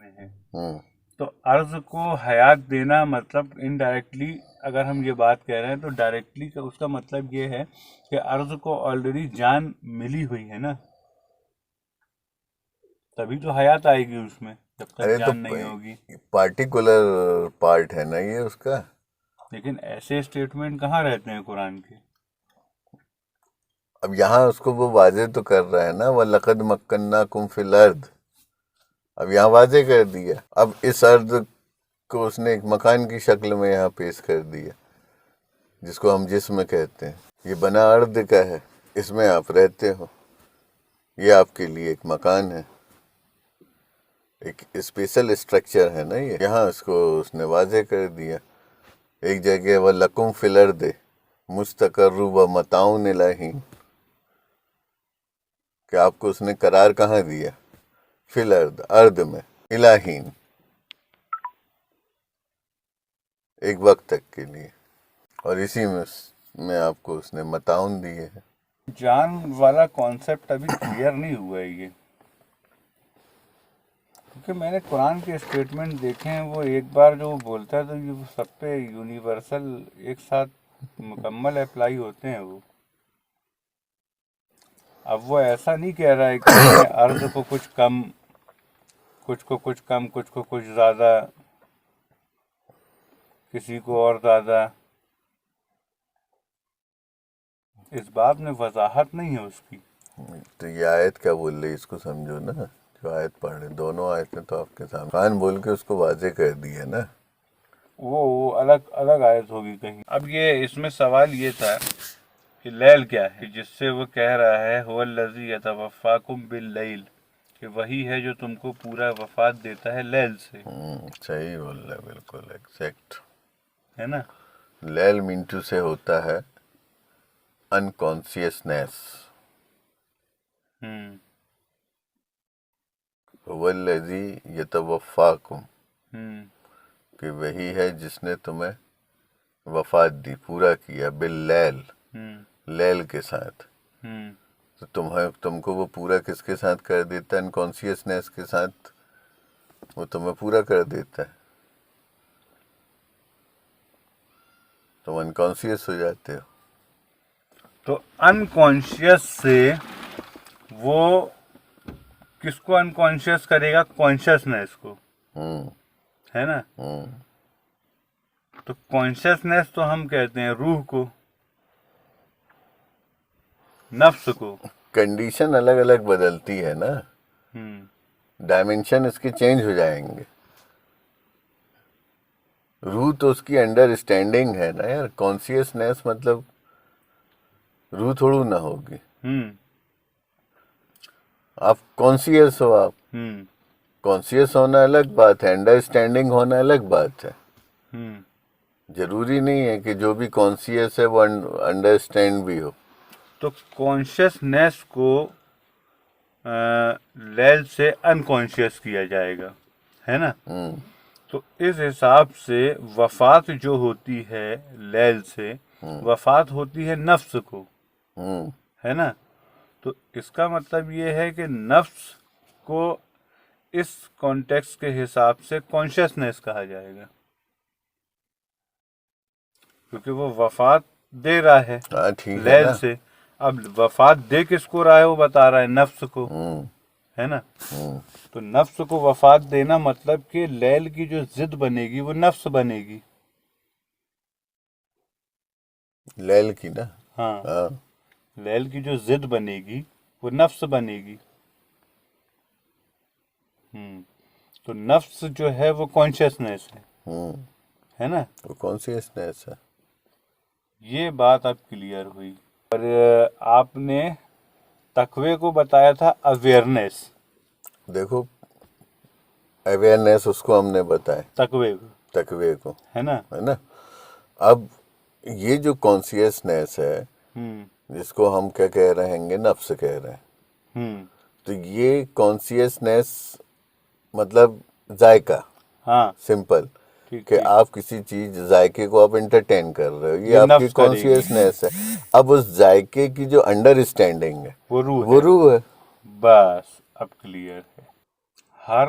میں ہے. تو عرض کو حیات دینا مطلب انڈائریکٹلی اگر ہم یہ بات کہہ رہے ہیں تو ڈائریکٹلی کا اس کا مطلب یہ ہے کہ عرض کو آلریڈی جان ملی ہوئی ہے نا، تبھی تو حیات آئے گی اس میں، جب تک جان نہیں ہوگی. پارٹیکولر پارٹ ہے نا یہ اس کا. لیکن ایسے اسٹیٹمنٹ کہاں رہتے ہیں قرآن کے؟ اب یہاں اس کو وہ واضح تو کر رہا ہے نا، وَلَقَدْ مَكَّنَّاكُمْ فِي الْأَرْضِ. اب یہاں واضح کر دیا. اب اس ارض کو اس نے ایک مکان کی شکل میں یہاں پیش کر دیا، جس کو ہم جسم کہتے ہیں. یہ بنا ارض کا ہے، اس میں آپ رہتے ہو، یہ آپ کے لیے ایک مکان ہے، ایک اسپیشل اسٹرکچر ہے نا یہ. یہاں اس کو اس نے واضح کر دیا. ایک جگہ وَلَكُمْ فِي الْأَرْضِ مُسْتَقَرٌّ وَمَتَاعٌ إِلَىٰ حِینٍ، کہ آپ کو اس نے قرار کہاں دیا؟ فی الارض، ارض میں، الی حین، ایک وقت تک کے لیے، اور اسی میں آپ کو اس نے متاعن دیے ہیں. جان والا کانسیپٹ ابھی کلیئر نہیں ہوا ہے یہ، کیونکہ میں نے قرآن کے اسٹیٹمنٹ دیکھے ہیں، وہ ایک بار جو وہ بولتا ہے تو یہ سب پہ یونیورسل ایک ساتھ مکمل اپلائی ہوتے ہیں وہ. اب وہ ایسا نہیں کہہ رہا ہے کہ اس نے عرض کو کچھ کم، کچھ کو کچھ کم، کچھ کو کچھ زیادہ، کسی کو اور زیادہ. اس بات میں وضاحت نہیں ہے اس کی. تو یہ آیت کیا بول رہی، اس کو سمجھو نا. جو آیت پڑھ رہے دونوں آیتیں تو آپ کے سامنے خان بول کے اس کو واضح کر دی ہے نا. وہ الگ آیت ہوگی کہیں. اب یہ اس میں سوال یہ تھا کہ لیل کیا ہے، جس سے وہ کہہ رہا ہے هو الذی یتوفاکم باللیل، کہ وہی ہے جو تم کو پورا وفات دیتا ہے لیل سے. صحیح بول رہے، بالکل ایگزیکٹ ہے نا. لیل مینٹو سے ہوتا ہے انکانسیسنیس. هو الذی یتوفاکم، کہ وہی ہے جس نے تمہیں وفات دی، پورا کیا، باللیل، لیل کے ساتھ. تو تم کو وہ پورا کس کے ساتھ کر دیتا ہے؟ انکانسیسنیس کے ساتھ وہ تمہیں پورا کر دیتا ہے، تم انکانسیس ہو جاتے ہو. تو انکانشیس سے وہ کس کو انکانشیس کرے گا؟ کانشیسنیس کو، ہے نا. تو کانشیسنیس تو ہم کہتے ہیں روح کو، نفس کو. کنڈیشن الگ الگ بدلتی ہے نا، ڈائمینشن اس کے چینج ہو جائیں گے. روح تو اس کی انڈرسٹینڈنگ ہے نا یار. کانسیسنیس مطلب روح تھوڑو نہ ہوگی. آپ کانسیس ہو، آپ کانسیس ہونا الگ بات ہے، انڈرسٹینڈنگ ہونا الگ بات ہے. ضروری نہیں ہے کہ جو بھی کانسیس ہے وہ انڈرسٹینڈ بھی ہو. تو کانشیسنیس کو لیل سے انکانشیس کیا جائے گا، ہے نا. تو اس حساب سے وفات جو ہوتی ہے لیل سے، وفات ہوتی ہے نفس کو، ہے نا. تو اس کا مطلب یہ ہے کہ نفس کو اس کانٹیکس کے حساب سے کانشیسنیس کہا جائے گا، کیونکہ وہ وفات دے رہا ہے لیل سے. اب وفات دے کس کو رہا ہے؟ وہ بتا رہا ہے نفس کو، ہے نا. تو نفس کو وفات دینا مطلب کہ لیل کی جو ضد بنے گی وہ نفس بنے گی. لیل کی نا، ہاں، لیل کی جو ضد بنے گی وہ نفس بنے گی. تو نفس جو ہے وہ کانشیسنیس ہے نا. وہ کانسیسنیس ہے. یہ بات اب کلیئر ہوئی. اور آپ نے تقوی کو بتایا تھا اویئرنیس. دیکھو اویئرنیس اس کو ہم نے بتایا، تقوی کو، ہے نا. اب یہ جو کانسیسنیس ہے جس کو ہم کیا کہہ رہے ہیں گے، نفس کہہ رہے ہیں. تو یہ کانسیسنیس مطلب ذائقہ، سمپل، کہ آپ کسی چیز ذائقے کو آپ انٹرٹین کر رہے ہو، یہ آپ کی کانسیسنیس ہے. اب اس ذائقے کی جو انڈرسٹینڈنگ ہے وہ روح ہے. بس اب کلیئر ہے. ہر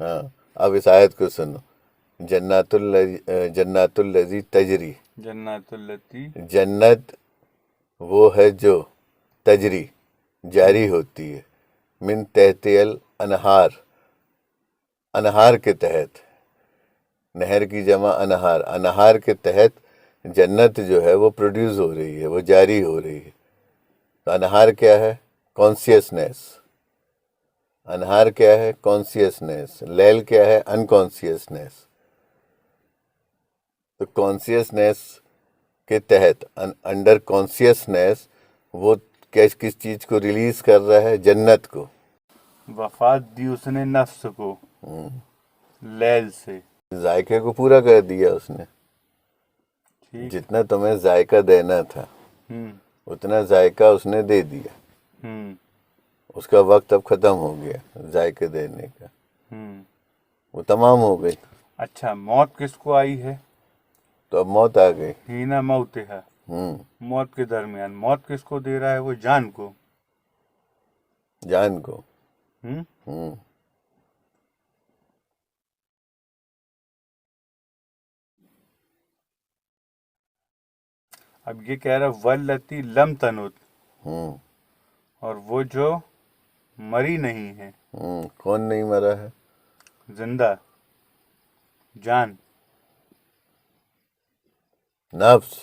ہاں اب اس آیت کو سنو. جنات الذی تجری، جنات التی جنت وہ ہے جو تجری جاری ہوتی ہے، من تحت الانہار، انہار کے تحت، نہر کی جمع انہار، انہار کے تحت جنت جو ہے وہ پروڈیوس ہو رہی ہے، وہ جاری ہو رہی ہے. تو انہار کیا ہے؟ کانسیسنیس. انہار کیا ہے؟ کانسیسنیس. لیل کیا ہے؟ انکانسیسنیس. تو کانسیسنیس کے تحت، انڈر کانسیسنیس، وہ کس چیز کو ریلیز کر رہا ہے؟ جنت کو. وفات دی اس نے نفس کو لیل سے. ذائقے کو پورا کر دیا اس نے. ٹھیک. جتنا تمہیں ذائقہ دینا تھا ہوں اتنا ذائقہ اس نے دے دیا. ہوں اس کا وقت اب ختم ہو گیا ذائقے دینے کا، ہوں. وہ تمام ہو گئی. اچھا، موت کس کو آئی ہے؟ تو اب موت آ گئی. ہینا موت ہے، موت کے درمیان. موت کس کو دے رہا ہے؟ وہ جان کو. جان کو. ہوں. اب یہ کہہ رہا والتی لم تنت، اور وہ جو مری نہیں ہے. کون نہیں مرا ہے؟ زندہ، جان. نفس.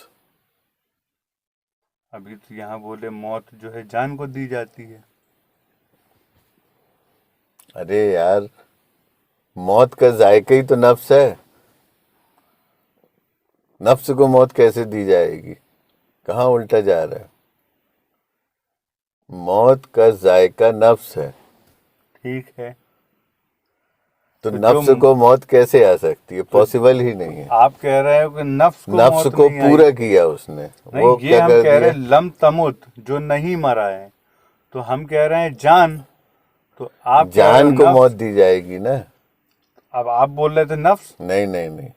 ابھی تو یہاں بولے موت جو ہے جان کو دی جاتی ہے. ارے یار، موت کا ذائقہ ہی تو نفس ہے. نفس کو موت کیسے دی جائے گی؟ کہاں الٹا جا رہا ہے؟ موت کا ذائقہ نفس ہے. ٹھیک ہے. تو تو نفس کو موت کیسے آ سکتی ہے؟ پاسبل ہی نہیں ہے. آپ کہہ رہے ہو کہ نفس کو نفس موت کو نہیں آئی. پورا کیا اس نے. نہیں، وہ یہ کیا ہم کر کہہ دیا؟ رہے لم تمت جو نہیں مرا ہے، تو ہم کہہ رہے ہیں جان. تو آپ کہہ رہے ہو جان کو نفس. موت دی جائے گی نا. اب آپ بول رہے تھے نفس، نہیں نہیں نہیں.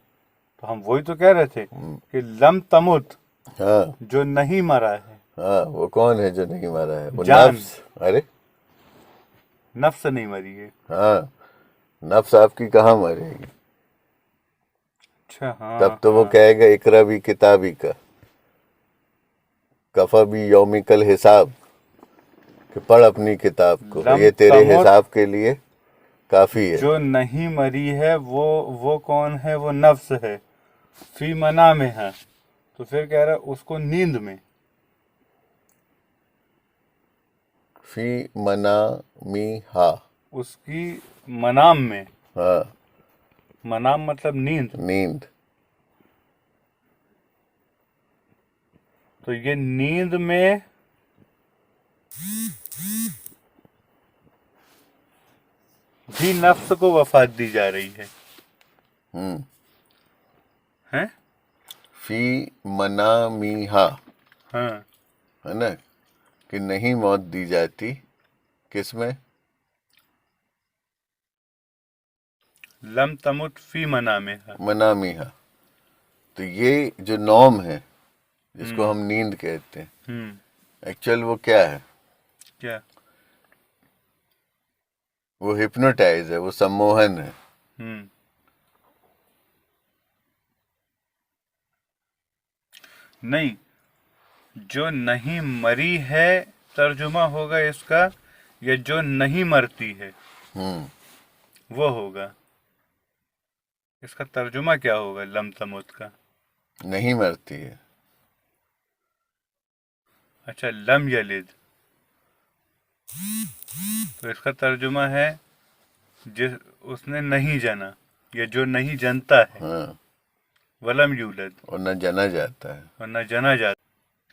تو ہم وہی تو کہہ رہے تھے کہ لم تمت ہاں جو نہیں مرا ہے. ہاں، وہ کون ہے جو نہیں مرا ہے؟ وہ جان. نفس. ارے نفس نہیں مری ہے. ہاں، نفس آپ کی کہاں مرے گی؟ اچھا. ہاں تب تو وہ ہاں. کہے گا اقرا بھی کتابی کا کفا بھی یومی کل حساب، کہ پڑھ اپنی کتاب کو، لم یہ تیرے تمت حساب کے لیے کافی ہے. جو نہیں مری ہے وہ کون ہے؟ وہ نفس ہے. فی منا میں ہے، تو پھر کہہ رہا ہے اس کو نیند میں. فی منامیہا. اس کی منام میں. ہاں، منام مطلب نیند. نیند. تو یہ نیند میں بھی نفس کو وفات دی جا رہی ہے. ہیں؟ فی منامیہا ہاں. ہے نا، کہ نہیں موت دی جاتی. کس میں؟ لم تمت فی منا میں ہے. منامیہا. تو یہ جو نوم ہے جس کو ہم نیند کہتے ہیں، ایکچوئل وہ کیا ہے؟ کیا؟ وہ ہپنوٹائز ہے، وہ سموہن ہے. نہیں، جو نہیں مری ہے ترجمہ ہوگا اس کا، یا جو نہیں مرتی ہے وہ ہوگا. اس کا ترجمہ کیا ہوگا لم تمت کا؟ نہیں مرتی ہے. اچھا، لم یلد. تو اس کا ترجمہ ہے اس نے نہیں جنا، یا جو نہیں جنتا ہے. ہاں، ولم یولد، اور نہ جنا جاتا ہے. اور نہ جنا جاتا.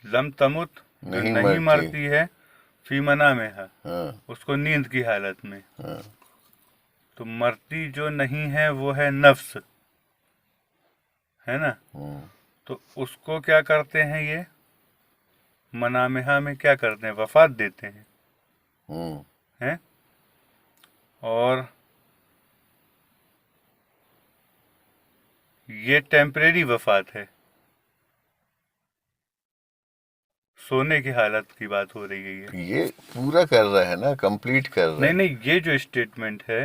لم تمت جو نہیں مرتی ہے، فی منا میں ہے، ہاں اس کو نیند کی حالت میں. ہاں. تو مرتی جو نہیں ہے وہ ہے نفس، ہے نا. تو اس کو کیا کرتے ہیں یہ منامہا میں؟ کیا کرتے ہیں؟ وفات دیتے ہیں. ہیں؟ اور یہ ٹیمپریری وفات ہے. سونے کی حالت کی بات ہو رہی ہے. یہ پورا کر رہا ہے نا، کمپلیٹ کر رہا ہے. نہیں، یہ جو اسٹیٹمنٹ ہے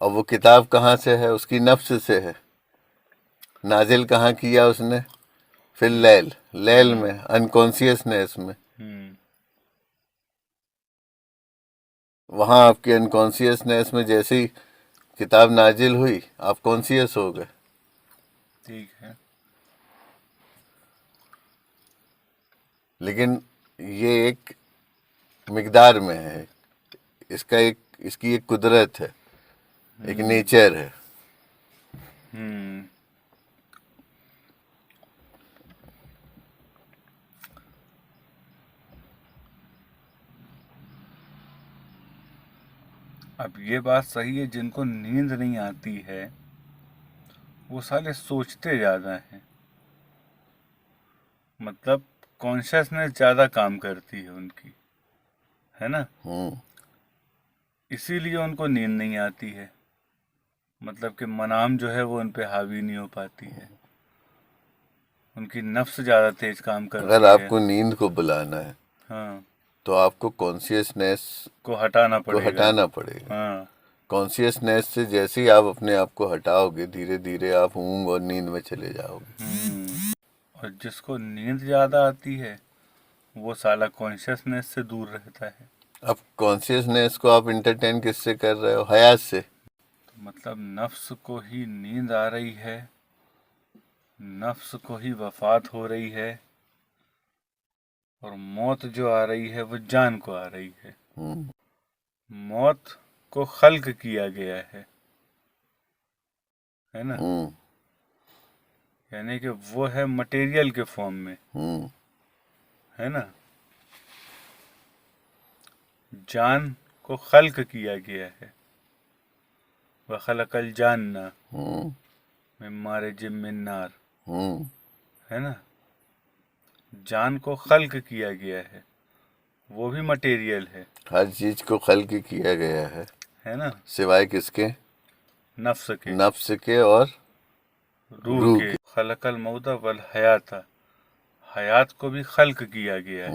اور وہ کتاب کہاں سے ہے؟ اس کی نفس سے ہے. نازل کہاں کیا اس نے؟ فی اللیل، لیل میں، انکانسیسنیس میں. ہوں وہاں آپ کی انکانسیسنیس میں جیسے ہی کتاب نازل ہوئی آپ کانسیس ہو گئے. ٹھیک ہے. لیکن یہ ایک مقدار میں ہے، اس کی ایک قدرت ہے، ایک نیچر ہے. ہوں اب یہ بات صحیح ہے، جن کو نیند نہیں آتی ہے وہ سارے سوچتے زیادہ ہیں، مطلب کانشیسنیس زیادہ کام کرتی ہے ان کی، ہے نا. ہوں اسی لیے ان کو نیند نہیں آتی ہے، مطلب کہ منام جو ہے وہ ان پہ حاوی نہیں ہو پاتی ہے، ان کی نفس زیادہ تیز کام اگر کرتی آپ ہے. کو نیند کو بلانا ہے ہاں، تو آپ کو کانسیسنیس کو ہٹانا کو پڑے گا. ہٹانا پڑے گا. ہاں کانسیسنیس سے جیسے ہی آپ اپنے آپ کو ہٹاؤ گے دھیرے دھیرے آپ اونگ اور نیند میں چلے جاؤ گے. اور جس کو نیند زیادہ آتی ہے وہ سالہ کانشیسنیس سے دور رہتا ہے. اب کانسیسنیس کو آپ انٹرٹین کس سے کر رہے ہو؟ حیات سے. تو مطلب نفس کو ہی نیند آ رہی ہے، نفس کو ہی وفات ہو رہی ہے، اور موت جو آ رہی ہے وہ جان کو آ رہی ہے. ہوں موت کو خلق کیا گیا ہے نا، ہوں یعنی کہ وہ ہے مٹیریل کے فارم میں، ہوں ہے نا. جان کو خلق کیا گیا ہے. وَخَلَقَ الْجَانَّ ہوں مِن مَارِجٍ مِّن نَار، ہوں ہے نا. جان کو خلق کیا گیا ہے، وہ بھی مٹیریل ہے، ہر چیز کو خلق کیا گیا ہے نا. سوائے کس کے؟ نفس کے، نفس کے اور روح روح کے. کے. خلق الموت والحیات، حیات کو بھی خلق کیا گیا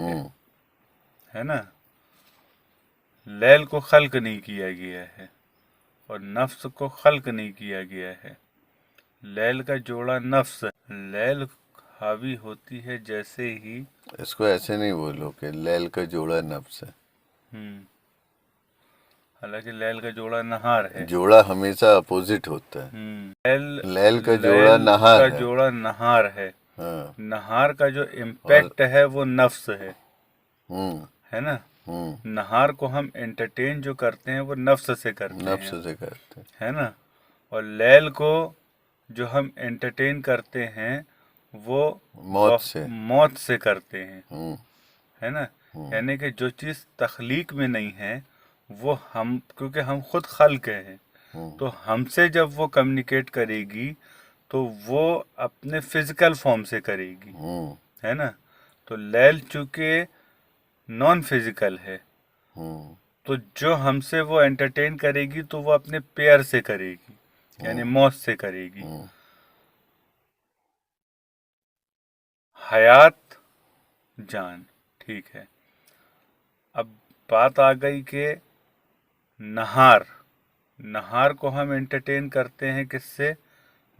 ہے نا. لیل کو خلق نہیں کیا گیا ہے اور نفس کو خلق نہیں کیا گیا ہے. لیل کا جوڑا نفس، لیل حاوی ہوتی ہے جیسے ہی. اس کو ایسے نہیں بولو کہ لیل کا جوڑا نفس ہے. حالانکہ لیل کا جوڑا نہار ہے. جوڑا ہمیشہ اپوزٹ ہوتا ہے. لیل کا جوڑا لیل نہار کا ہے. جوڑا نہار ہے. ہاں نہار کا جو اور امپیکٹ ہے وہ نفس ہوں ہے نا. ہوں نہار کو ہم انٹرٹین جو کرتے ہیں وہ نفس سے کرتے نفس ہیں، سے کرتے ہیں. ہے نا. اور لیل کو جو ہم انٹرٹین کرتے ہیں وہ موت سے کرتے ہیں، ہوں ہے نا. یعنی کہ جو چیز تخلیق میں نہیں ہے وہ ہم، کیونکہ ہم خود خلق ہیں، تو ہم سے جب وہ کمیونیکیٹ کرے گی تو وہ اپنے فزیکل فارم سے کرے گی، ہوں ہے نا. تو لیل چونکہ نان فزیکل ہے ہوں تو جو ہم سے وہ انٹرٹین کرے گی تو وہ اپنے پیئر سے کرے گی، یعنی موت سے کرے گی. حیات، جان، ٹھیک ہے. اب بات آ گئی کہ نہار کو ہم انٹرٹین کرتے ہیں کس سے؟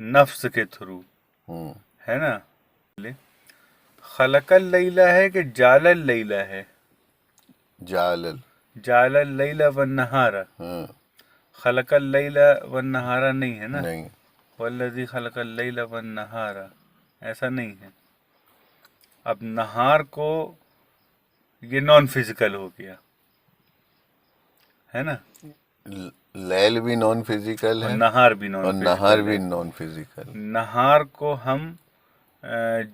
نفس کے تھرو، ہوں ہے نا. خلق اللیلہ ہے کہ جال اللیلہ ہے؟ جالل. جال اللیل والنہار، ہاں خلق اللیل والنہار نہیں ہے نا. نہیں. والذی خلق اللیل والنہار ایسا نہیں ہے. اب نہار کو یہ نان فزیکل ہو گیا، ہے نا. لیل بھی نان فزیکل اور ہے نہار بھی اور نان نہار فزیکل بھی ہے. Non physical. نہار کو ہم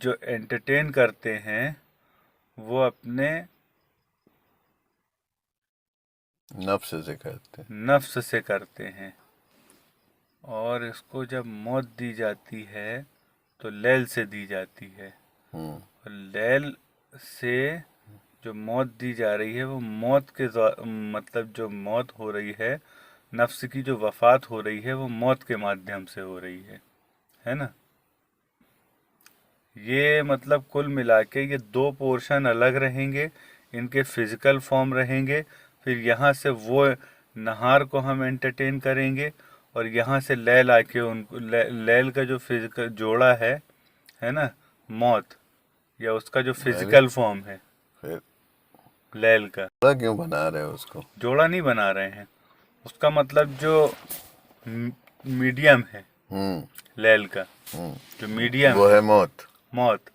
جو انٹرٹین کرتے ہیں وہ اپنے نفس سے کرتے ہیں. نفس سے کرتے ہیں، اور اس کو جب موت دی جاتی ہے تو لیل سے دی جاتی ہے. اور لیل سے جو موت دی جا رہی ہے وہ موت کے مطلب جو موت ہو رہی ہے، نفس کی جو وفات ہو رہی ہے وہ موت کے مادھیم سے ہو رہی ہے نا. یہ مطلب کل ملا کے یہ دو پورشن الگ رہیں گے، ان کے فزیکل فارم رہیں گے. پھر یہاں سے وہ نہار کو ہم انٹرٹین کریں گے اور یہاں سے لیل آ کے ان کو لیل کا جو فزیکل جوڑا ہے نا موت، یا اس کا جو فزیکل فارم ہے پھر لیل کا، جوڑا کیوں بنا رہے ہو اس کو؟ جوڑا نہیں بنا رہے ہیں، اس کا مطلب جو میڈیم ہے ہوں لیل کا، ہوں جو میڈیم وہ ہے موت. موت،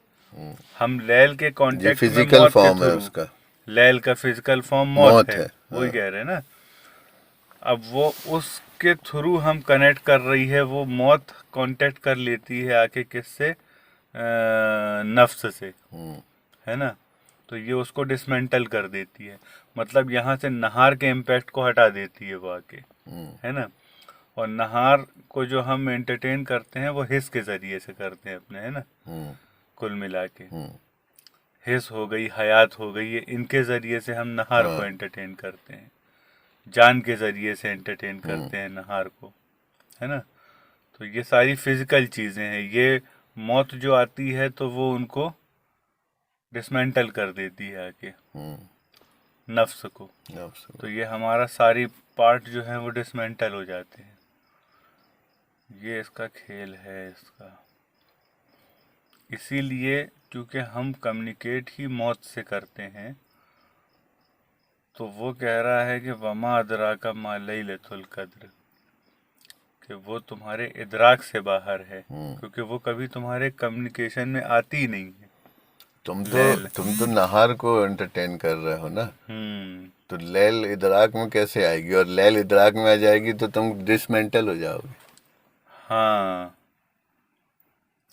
ہم لیل کے یہ کانٹیکٹ میں فزیکل موت کے فارم ہے تھرو، اس کا. لیل کا فزیکل فارم موت ہے، ہاں. وہی کہہ رہے ہیں نا. اب وہ اس کے تھرو ہم کنیکٹ کر رہی ہے، وہ موت کانٹیکٹ کر لیتی ہے آ کے کس سے، نفس سے، ہوں. ہے نا. تو یہ اس کو ڈسمینٹل کر دیتی ہے، مطلب یہاں سے نہار کے امپیکٹ کو ہٹا دیتی ہے وہ آ کے، ہے نا. اور نہار کو جو ہم انٹرٹین کرتے ہیں وہ حس کے ذریعے سے کرتے ہیں اپنے، ہے نا. ہوں. کل ملا کے ہوں. حس ہو گئی، حیات ہو گئی، یہ ان کے ذریعے سے ہم نہار کو ہاں. انٹرٹین کرتے ہیں، جان کے ذریعے سے انٹرٹین کرتے ہیں نہار کو، ہے نا. تو یہ ساری فزیکل چیزیں ہیں. یہ موت جو آتی ہے تو وہ ان کو ڈسمینٹل کر دیتی ہے آ کے ہوں. نفس کو. تو یہ ہمارا ساری پارٹ جو ہیں وہ ڈسمینٹل ہو جاتے ہیں. یہ اس کا کھیل ہے اس کا. اسی لیے کیونکہ ہم کمیونیکیٹ ہی موت سے کرتے ہیں، تو وہ کہہ رہا ہے کہ وما ادراک ما لیلۃ القدر، کہ وہ تمہارے ادراک سے باہر ہے، کیونکہ وہ کبھی تمہارے کمیونیکیشن میں آتی ہی نہیں ہے. تم تو نہار کو انٹرٹین کر رہے ہو نا، تو لیل ادراک میں کیسے آئے گی؟ اور لیل ادراک میں آ جائے گی تو تم ڈسمینٹل ہو جاؤ گے. ہاں،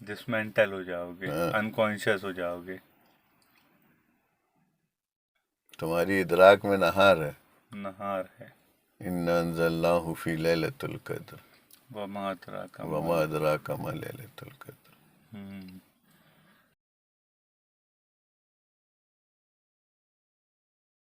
ڈسمینٹل ہو جاؤ گے، انکانشیس ہو جاؤ گے. تمہاری ادراک میں نہار ہے. نہار ہے. انا انزلناہ فی لیلۃ القدر وما ادراک وما ادراک ما لیلۃ القدر.